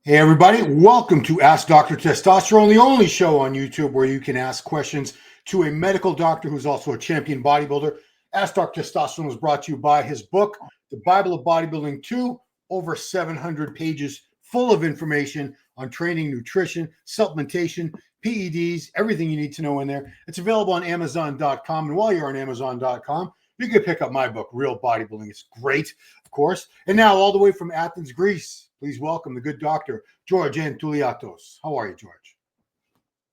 Hey everybody, welcome to Ask Dr. Testosterone, the only show on YouTube where you can ask questions to a medical doctor who's also a champion bodybuilder. Ask Dr. Testosterone was brought to you by his book, The Bible of Bodybuilding 2, over 700 pages full of information on training, nutrition, supplementation, PEDs, everything you need to know in there. It's available on Amazon.com. And while you're on Amazon.com, you can pick up my book, Real Bodybuilding. It's great, of course. And now all the way from Athens, Greece, please welcome the good doctor, George and Touliatos. How are you, George?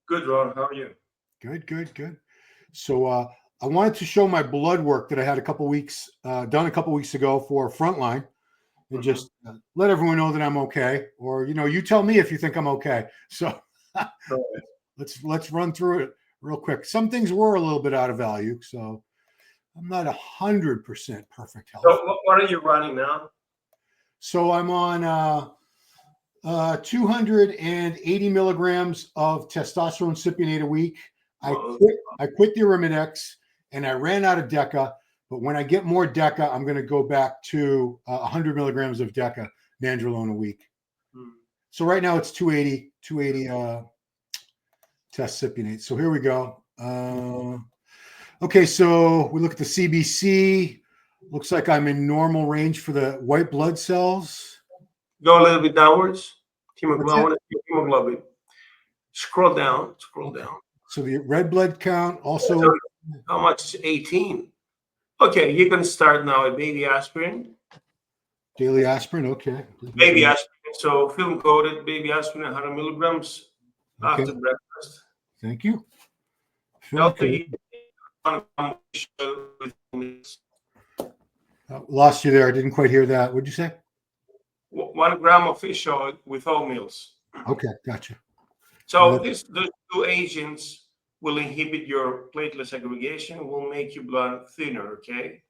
Good, Ron. How are you? Good, good, good. So I wanted to show my blood work that I had done a couple weeks ago for Frontline, and just let everyone know that I'm okay. Or, you tell me if you think I'm okay. So let's run through it real quick. Some things were a little bit out of value, so I'm not 100% perfect health. So what are you running now? So I'm on 280 milligrams of testosterone cypionate a week. I quit the Arimidex and I ran out of Deca. But when I get more Deca, I'm going to go back to 100 milligrams of Deca, nandrolone a week. So right now it's 280 test cypionate. So here we go. Okay, so we look at the CBC. Looks like I'm in normal range for the white blood cells. Go a little bit downwards. Hemoglobin. Scroll down. So the red blood count also. How much is 18? Okay, you can start now at baby aspirin. Daily aspirin, okay. Baby aspirin. So film coated baby aspirin, 100 milligrams after breakfast. Thank you. Lost you there. I didn't quite hear that. What'd you say? 1 gram of fish oil with all meals. Okay, gotcha. So those two agents will inhibit your platelet segregation, will make your blood thinner, okay?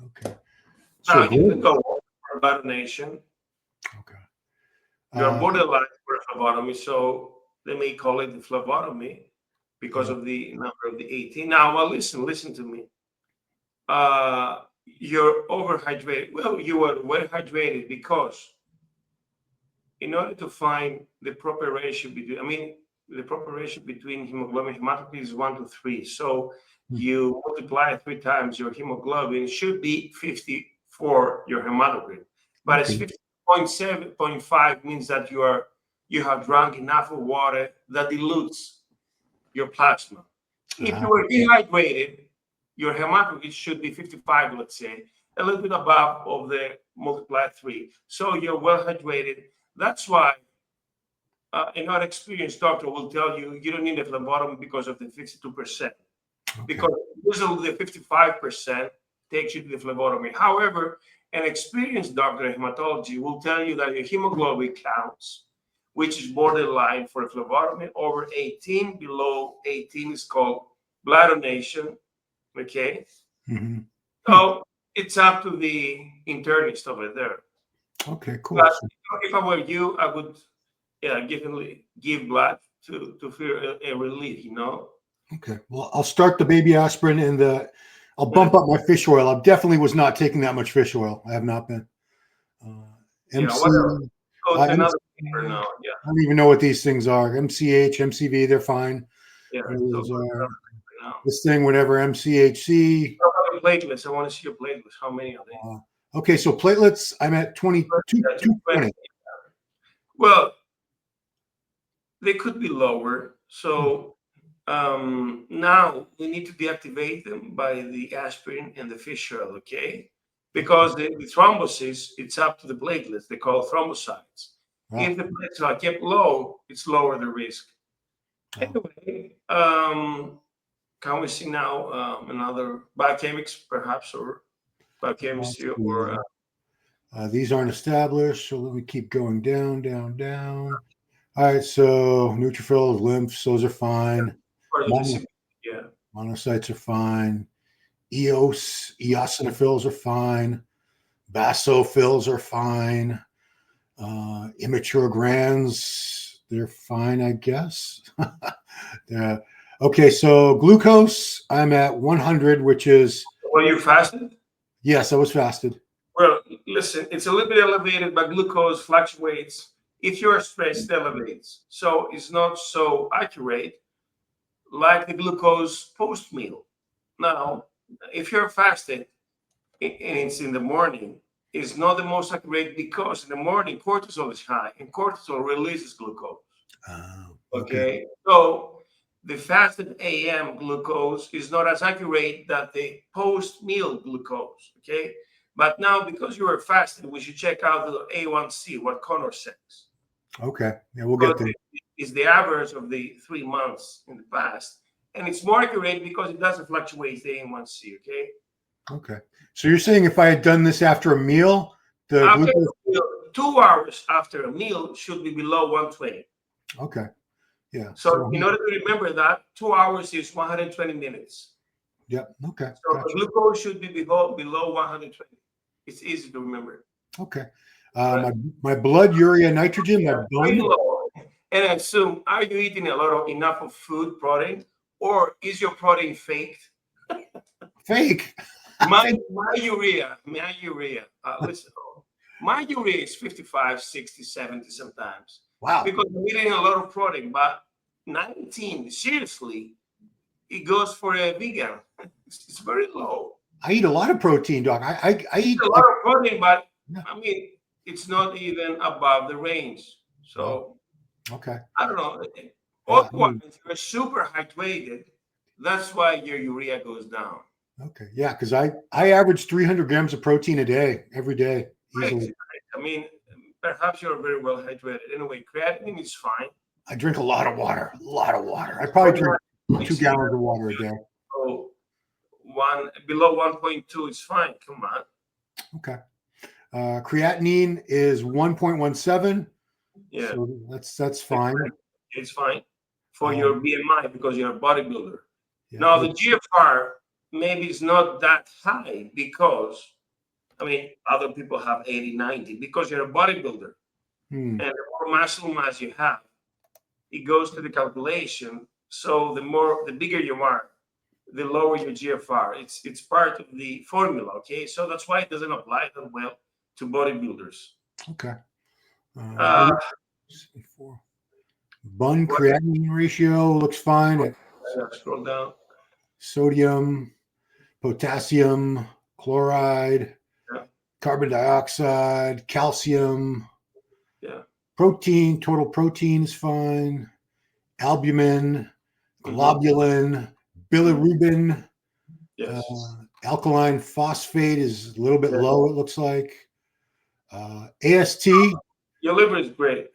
Okay. Now you can go for blood donation. Okay. You're borderline for phlebotomy, so they may call it the phlebotomy because of the number of the 18. Now, well, listen to me. You're overhydrated. Well, you are well hydrated because in order to find the proper ratio between, the proper ratio between hemoglobin and hematocrit is 1 to 3. So you multiply 3 times your hemoglobin, it should be 50 for your hematocrit. But it's 50.7.5 means that you have drunk enough of water that dilutes your plasma. If you were dehydrated, your hematocrit should be 55, let's say, a little bit above of the multiplied 3. So you're well hydrated. That's why an experienced doctor will tell you you don't need a phlebotomy because of the 52%. Because usually the 55% takes you to the phlebotomy. However, an experienced doctor in hematology will tell you that your hemoglobin counts, which is borderline for a phlebotomy, over 18. Below 18 is called blood donation. Okay. So it's up to the internist over there. Okay, cool. But if I were you, I would give blood to feel a relief, Okay. Well, I'll start the baby aspirin and I'll bump up my fish oil. I definitely was not taking that much fish oil. I have not been. Whatever. I don't even know what these things are. MCH, MCV, they're fine. Yeah. This thing, whatever, MCHC. Platelets. I want to see your platelets. How many are they? Okay, so platelets, I'm at 220. Well, they could be lower. So now we need to deactivate them by the aspirin and the fish oil, okay? Because the thrombosis, it's up to the platelets. They call thrombocytes. If the platelets are kept low, it's lower the risk. Anyway, can we see now another biochemics, perhaps, or biochemistry, or these aren't established, so let me keep going down. All right, so neutrophils, lymphs, those are fine. Monocytes are fine. Eosinophils are fine. Basophils are fine. Immature glands, they're fine, I guess. Okay, so glucose, I'm at 100, which is... Were you fasted? Yes, I was fasted. Well, listen, it's a little bit elevated, but glucose fluctuates if you're stressed, it elevates. So it's not so accurate like the glucose post-meal. Now, if you're fasted and it's in the morning, it's not the most accurate because in the morning cortisol is high and cortisol releases glucose. Okay. So the fasted AM glucose is not as accurate that the post-meal glucose. Okay. But now, because you are fasting, we should check out the A1C, what Connor says. Okay. Yeah, we'll get there. It's the average of the 3 months in the past. And it's more accurate because it doesn't fluctuate the A1C. Okay. Okay. So you're saying if I had done this after a meal, the After glucose... a meal, 2 hours after a meal should be below 120. Okay. Yeah. So in order to remember that, 2 hours is 120 minutes. Yep. Okay. So Gotcha. the glucose should be below 120. It's easy to remember. Okay. My blood urea nitrogen, my Very bun. low. And I assume, are you eating enough of food, protein, or is your protein faked? Fake. My urea, listen, my urea is 55, 60, 70 sometimes. Wow. Because I'm eating a lot of protein, but 19, seriously, it goes for a vegan. It's very low. I eat a lot of protein, Doc. I eat a lot of protein, but I mean, it's not even above the range. So, okay. I don't know. Otherwise, you're super hydrated. That's why your urea goes down. Okay. Yeah, because I average 300 grams of protein a day, every day, easily. Right. I mean, perhaps you're very well hydrated. Anyway, creatinine is fine. I drink a lot of water. I probably drink 2 gallons of water a day. So below 1.2 is fine. Come on. Okay. Creatinine is 1.17. Yeah. So that's fine. It's fine for your BMI because you're a bodybuilder. Yeah. Now, the GFR maybe is not that high because, I mean, other people have 80, 90 because you're a bodybuilder. And the more muscle mass you have, it goes to the calculation. So the bigger you are, the lower your GFR. It's part of the formula, okay? So that's why it doesn't apply that well to bodybuilders. Okay. Bun creatinine ratio looks fine. Scroll down. Sodium, potassium, chloride, carbon dioxide, calcium. Yeah. Protein, total protein is fine. Albumin, globulin, bilirubin. Yes. Alkaline phosphate is a little bit low, it looks like. AST. Your liver is great.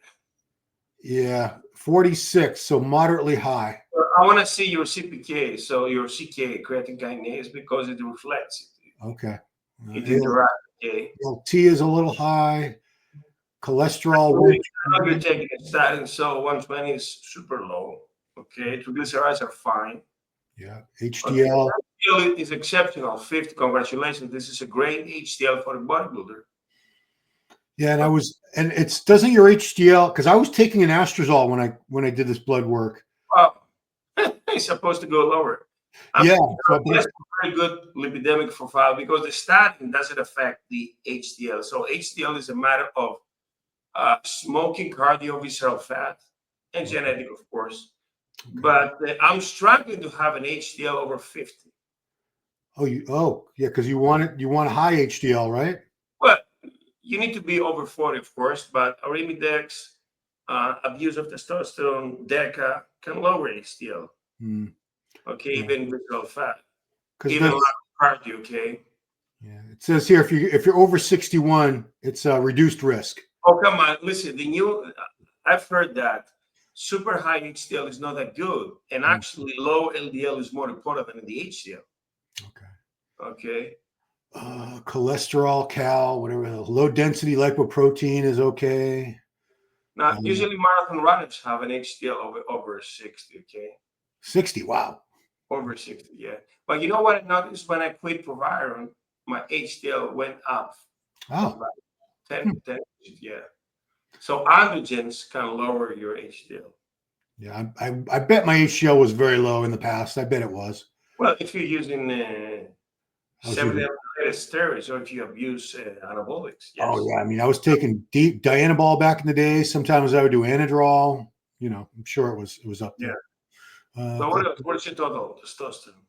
Yeah, 46, so moderately high. I want to see your CPK, so your CK, creatine kinase, because it reflects it. Okay. It interacts. Okay. T is a little high. Cholesterol. You're taking a statin, so 120 is super low. Okay, triglycerides are fine. Yeah, HDL. HDL is exceptional. 50. Congratulations. This is a great HDL for a bodybuilder. Yeah, and doesn't your HDL, because I was taking an Astrazole when I did this blood work. Well, it's supposed to go lower. Yeah, that's a very good lipidemic profile because the statin doesn't affect the HDL. So HDL is a matter of smoking, cardiovascular fat, and genetic, of course. Okay. But I'm struggling to have an HDL over 50. Yeah, because you want a high HDL, right? Well, you need to be over 40, of course, but Arimidex, abuse of testosterone, DECA can lower HDL. Okay, even visceral fat, even cardio. Okay. Yeah, it says here if you're over 61, it's a reduced risk. Oh, come on, listen. I've heard that super high HDL is not that good, and actually low LDL is more important than the HDL. Okay. Cholesterol, cal, whatever. Low density lipoprotein is okay. Now, usually marathon runners have an HDL over 60. Okay. 60. Wow. Over 60. Yeah. But you know what I noticed when I quit Proviron, my HDL went up. Oh. 10. Yeah. So androgens can lower your HDL. Yeah, I bet my HDL was very low in the past. I bet it was. Well, if you're using How's your- 7 steroids, or if you abuse anabolics. Yes. Oh yeah, I mean, I was taking deep Dianabol back in the day. Sometimes I would do Anadrol. You know, I'm sure it was up there. So what else? What's your total testosterone?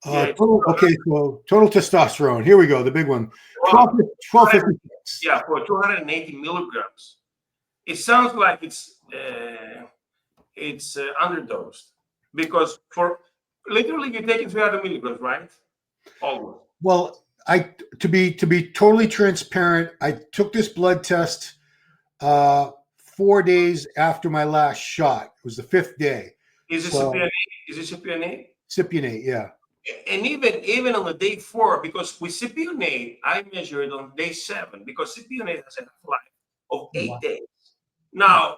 Okay, so total testosterone. Here we go, the big one. Wow. 1256. Yeah, for 280 milligrams. It sounds like it's underdosed, because for literally you're taking 300 milligrams, right? Almost. Well, to be totally transparent, I took this blood test 4 days after my last shot. It was the 5th day. Is it CPNA? Is it CPNA? Cypionate, yeah. And even on the day 4, because with cypionate, I measured on day 7, because cypionate has a half-life of 8 Wow. days. Now,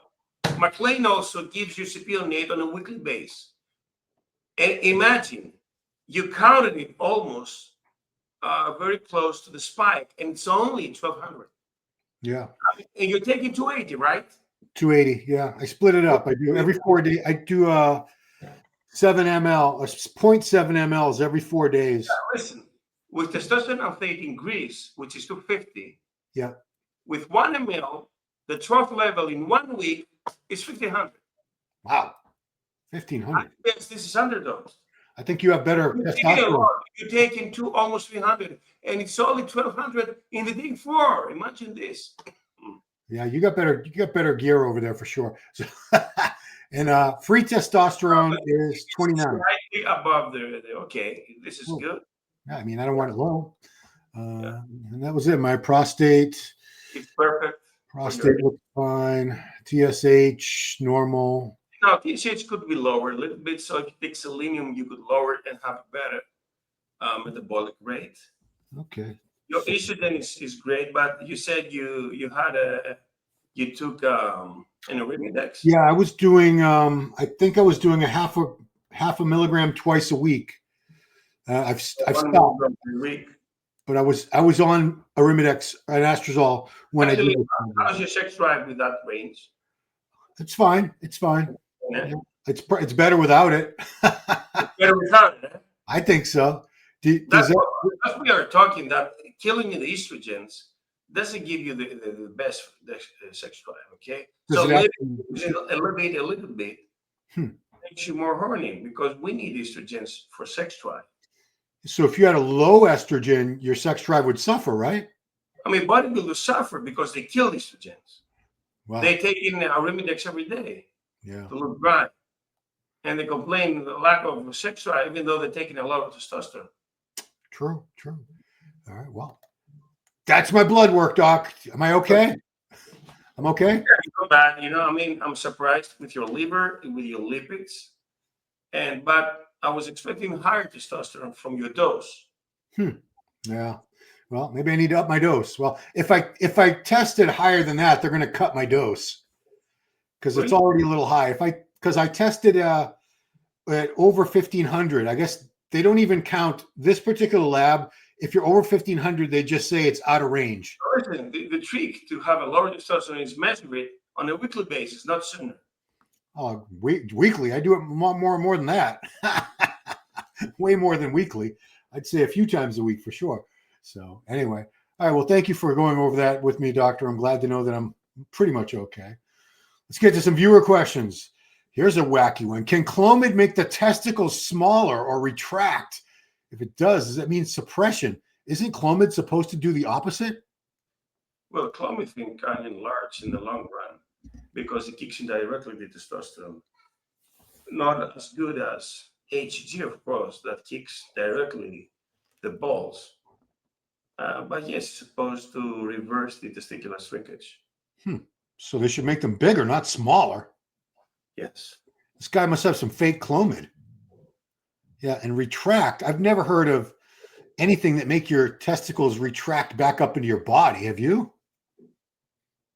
McLean also gives you cypionate on a weekly basis. And imagine you counted it almost very close to the spike, and it's only 1200. Yeah. And you're taking 280, right? 280, yeah. I split it up. I do every 4 days. I do 7 ml, 0.7 mLs every 4 days. Yeah, listen, with testosterone uptake in Greece, which is 250, Yeah. with 1 ml, the trough level in 1 week is 1500. Wow. 1500. Yes, this is underdosed. I think you have better testosterone. You're taking almost 300, and it's only 1200 in the day 4. Imagine this. Yeah, you got better gear over there for sure. So, and free testosterone is 29. Slightly above the okay. This is good. Yeah, I mean, I don't want it low. And that was it. My prostate. It's perfect. Prostate looks fine. TSH normal. Now, TSH could be lower a little bit. So if you take selenium, you could lower it and have a better metabolic rate. Okay. Your estrogen is great, but you said you took an Arimidex. Yeah, I was doing. I think I was doing a half a milligram twice a week. I've stopped. But I was on Arimidex and Astrozole when Actually, I did. how's your sex drive with that range? It's fine. It's fine. Yeah. It's better without it. Better without it. Eh? I think so. That's what we are talking. That killing the estrogens doesn't give you the best sex drive. Okay, so elevate a little bit makes you more horny, because we need estrogens for sex drive. So if you had a low estrogen, your sex drive would suffer, right? I mean, bodybuilders suffer because they kill estrogens. Wow. They take in Arimidex every day to look dry, and they complain the lack of sex drive, even though they're taking a lot of testosterone. True. All right. Well, that's my blood work, Doc. Am I okay? I'm okay. Yeah, not bad. I mean, I'm surprised with your liver, with your lipids, but I was expecting higher testosterone from your dose. Yeah. Well, maybe I need to up my dose. Well, if I tested higher than that, they're going to cut my dose because it's already a little high. Because I tested at over 1500. I guess they don't even count this particular lab. If you're over 1500, they just say it's out of range. Listen, the trick to have a lower testosterone is measure it on a weekly basis, not sooner. Oh, weekly. I do it more than that. Way more than weekly. I'd say a few times a week for sure. So anyway, all right. Well, thank you for going over that with me, Doctor. I'm glad to know that I'm pretty much okay. Let's get to some viewer questions. Here's a wacky one. Can Clomid make the testicles smaller or retract? If it does that mean suppression? Isn't Clomid supposed to do the opposite? Well, Clomid can enlarge in the long run because it kicks in directly the testosterone. Not as good as HG, of course, that kicks directly the balls. But yes, it's supposed to reverse the testicular shrinkage. So they should make them bigger, not smaller. Yes. This guy must have some fake Clomid. Yeah, and retract. I've never heard of anything that make your testicles retract back up into your body. Have you?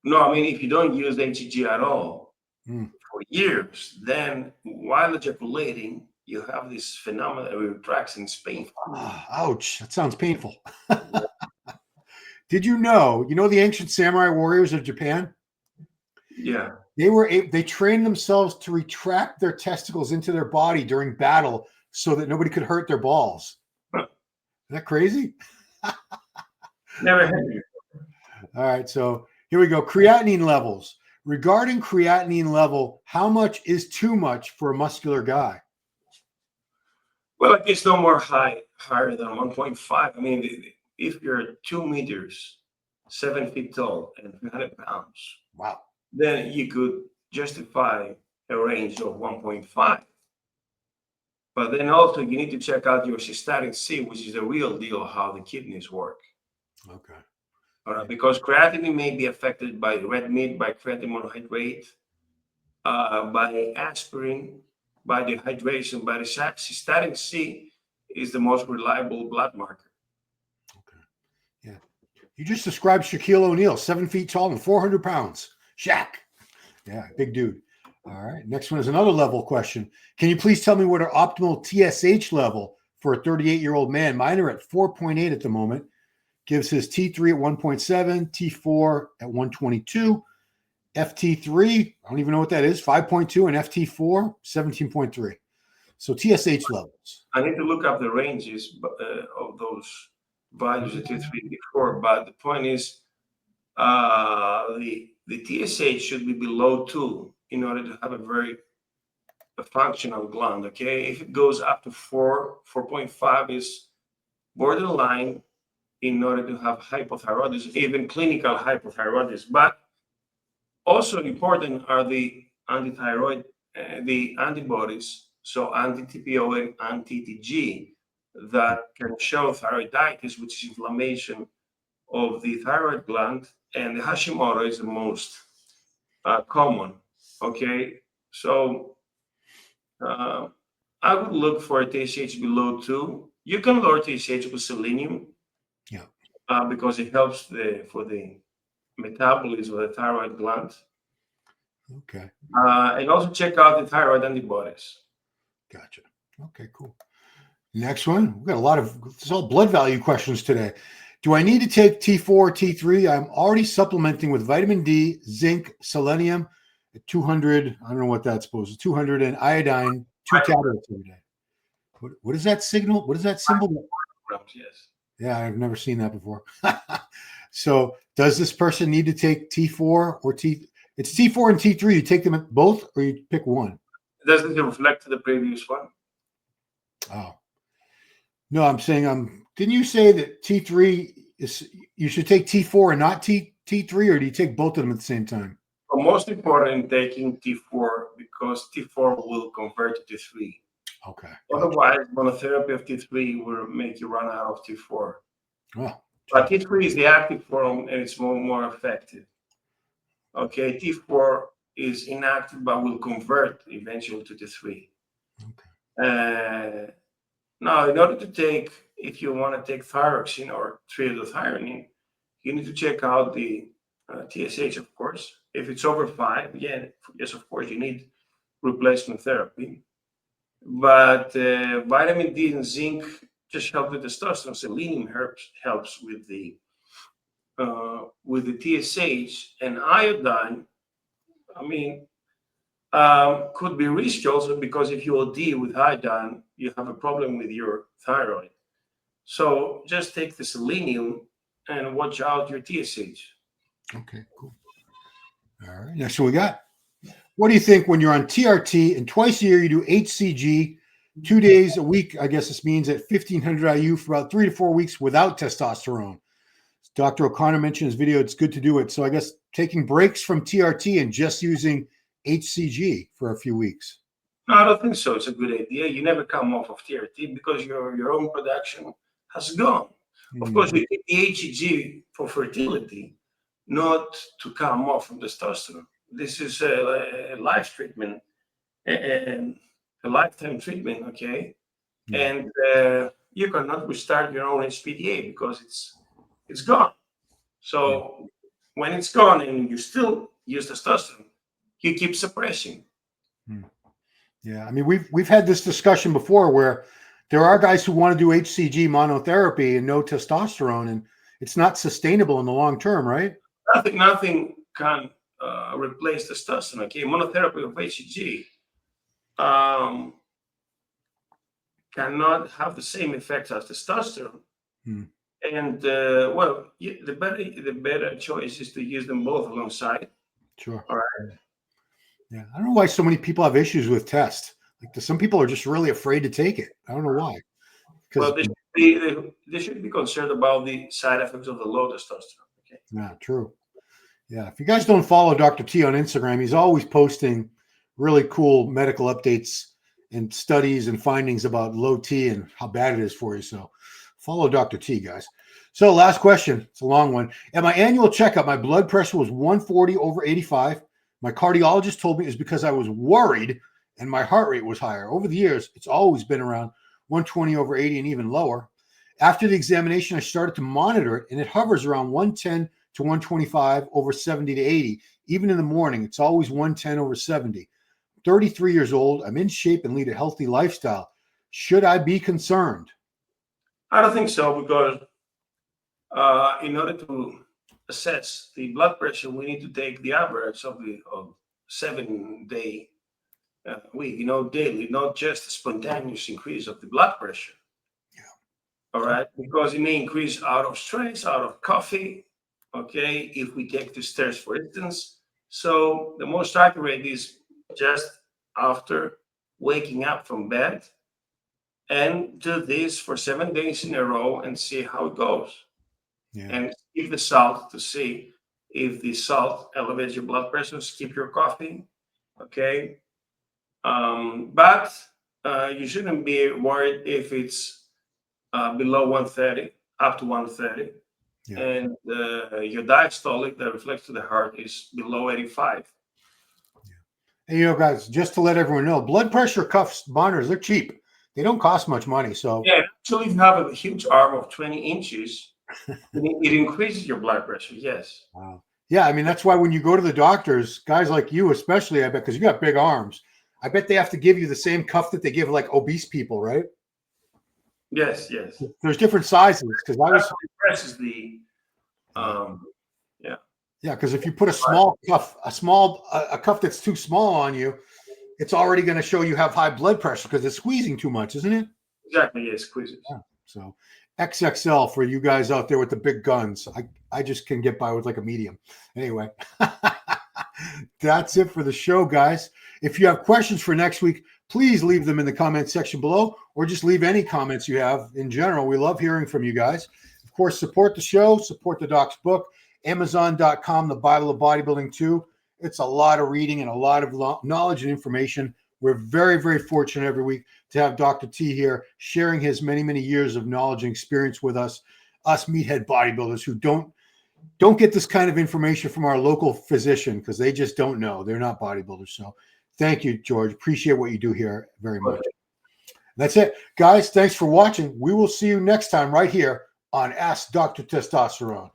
No, I mean, if you don't use HG at all for years, then while ejaculating, you have this phenomenon of retraction. It's painful. Ouch, that sounds painful. Did you know the ancient samurai warriors of Japan? Yeah. They trained themselves to retract their testicles into their body during battle so that nobody could hurt their balls. that crazy? Never had it. All right, so here we go. Creatinine levels. Regarding creatinine level, how much is too much for a muscular guy? Well, it's no more higher than 1.5. I mean, if you're 2 meters, 7 feet tall, and 300 pounds, Wow. then you could justify a range of 1.5. But then also you need to check out your cystatin C, which is the real deal how the kidneys work. Okay. All right, because creatinine may be affected by red meat, by creatine monohydrate, by aspirin, by dehydration, by the cystatin C is the most reliable blood marker. Okay. Yeah. You just described Shaquille O'Neal, 7 feet tall and 400 pounds. Shaq. Yeah, big dude. All right. Next one is another level question. Can you please tell me what our optimal TSH level for a 38-year-old man? Mine are at 4.8 at the moment. Gives his T3 at 1.7, T4 at 122, FT3, I don't even know what that is, 5.2, and FT4, 17.3. So TSH levels. I need to look up the ranges of those values that you treated before, but the point is the TSH should be below 2 in order to have a functional gland, okay? If it goes up to 4, 4.5 is borderline in order to have hypothyroidism, even clinical hypothyroidism. But also important are the antithyroid, the antibodies, so anti-TPO and anti-TG, that can show thyroiditis, which is inflammation of the thyroid gland, and the Hashimoto is the most common. Okay, so I would look for a TSH below 2. You can lower TSH with selenium, Yeah. Because it helps for the metabolism of the thyroid gland. Okay. And also check out the thyroid antibodies. Gotcha. Okay, cool. Next one. We've got a lot of, it's all blood value questions today. Do I need to take T4 T3? I'm already supplementing with vitamin D, zinc, selenium, 200. I don't know what that's supposed to 200 and iodine, 2 tablets every day. What is that signal? What is that symbol? Yes. Yeah, I've never seen that before. So does this person need to take T4 or T? It's T4 and T3. You take them both or you pick one? Doesn't it reflect the previous one? Oh. No, I'm saying didn't you say that T3 is you should take T4 and not T3, or do you take both of them at the same time? Well, most important taking T4 because T4 will convert to T3. Okay. Otherwise, monotherapy of T3 will make you run out of T4. Oh, but T3 is the active form and it's more effective. Okay, T4 is inactive but will convert eventually to T3. Okay. Now, in order to take, if you want to take thyroxine or triiodothyronine, you need to check out the TSH, of course. If it's over 5, again, yes, of course, you need replacement therapy. But vitamin D and zinc just help with testosterone. Selenium helps with the TSH, and iodine. I mean, could be risky also because if you OD with iodine, you have a problem with your thyroid. So just take the selenium and watch out your TSH. Okay, cool. All right. Next one we got. What do you think when you're on TRT and twice a year you do HCG, 2 days a week? I guess this means at 1500 IU for about 3 to 4 weeks without testosterone. Dr. O'Connor mentioned in his video, it's good to do it. So I guess taking breaks from TRT and just using HCG for a few weeks. No, I don't think so. It's a good idea. You never come off of TRT because your own production has gone. Of course, we take the HCG for fertility, not to come off from testosterone. This is a life treatment, a lifetime treatment, okay? And you cannot restart your own HPDA because it's gone. So when it's gone and you still use testosterone, you keep suppressing. Yeah, I mean we've had this discussion before where there are guys who want to do HCG monotherapy and no testosterone, and it's not sustainable in the long term, right? Nothing can replace testosterone. Okay, monotherapy of HCG cannot have the same effects as testosterone Hmm. And the better choice is to use them both alongside. Sure. All right. Yeah. I don't know why so many people have issues with test. Like some people are just really afraid to take it. I don't know why. Well, they should be concerned about the side effects of the low testosterone. Okay. Yeah, true. Yeah. If you guys don't follow Dr. T on Instagram, he's always posting really cool medical updates and studies and findings about low T and how bad it is for you. So follow Dr. T, guys. So last question. It's a long one. At my annual checkup, my blood pressure was 140/85. My cardiologist told me it was because I was worried and my heart rate was higher. Over the years, it's always been around 120/80 and even lower. After the examination, I started to monitor it, and it hovers around 110/125/70 to 80. Even in the morning, it's always 110/70. 33 years old. I'm in shape and lead a healthy lifestyle. Should I be concerned? I don't think so, because in order to assess the blood pressure, we need to take the average of the 7-day week, daily, not just a spontaneous increase of the blood pressure. Yeah. All right, because it may increase out of stress, out of coffee. Okay, if we take the stairs, for instance. So the most accurate is just after waking up from bed, and do this for 7 days in a row and see how it goes. Yeah. And skip the salt to see if the salt elevates your blood pressure. Skip your coffee. Okay. But you shouldn't be worried if it's below 130, up to 130. Yeah. And your diastolic that reflects to the heart is below 85. And guys, just to let everyone know, blood pressure cuff monitors, they're cheap. They don't cost much money. So yeah, actually, if you have a huge arm of 20 inches, it increases your blood pressure. Yes. Wow. Yeah, I mean, that's why when you go to the doctors, guys like you especially, I bet, because you got big arms, I bet they have to give you the same cuff that they give like obese people, right? Yes, yes. There's different sizes, because I was presses the yeah, because if you put a small cuff, a cuff that's too small on you, it's already going to show you have high blood pressure because it's squeezing too much, isn't it? Exactly, yes, squeezes. Yeah. So XXL for you guys out there with the big guns. I just can get by with like a medium. Anyway, that's it for the show, guys. If you have questions for next week, please leave them in the comment section below, or just leave any comments you have in general. We love hearing from you guys. Of course, support the show, support the doc's book, Amazon.com, The Bible of Bodybuilding 2. It's a lot of reading and a lot of knowledge and information. We're very, very fortunate every week to have Dr. T here sharing his many, many years of knowledge and experience with us meathead bodybuilders who don't get this kind of information from our local physician because they just don't know. They're not bodybuilders. So thank you, George. Appreciate what you do here very much. That's it. Guys, thanks for watching. We will see you next time right here on Ask Dr. Testosterone.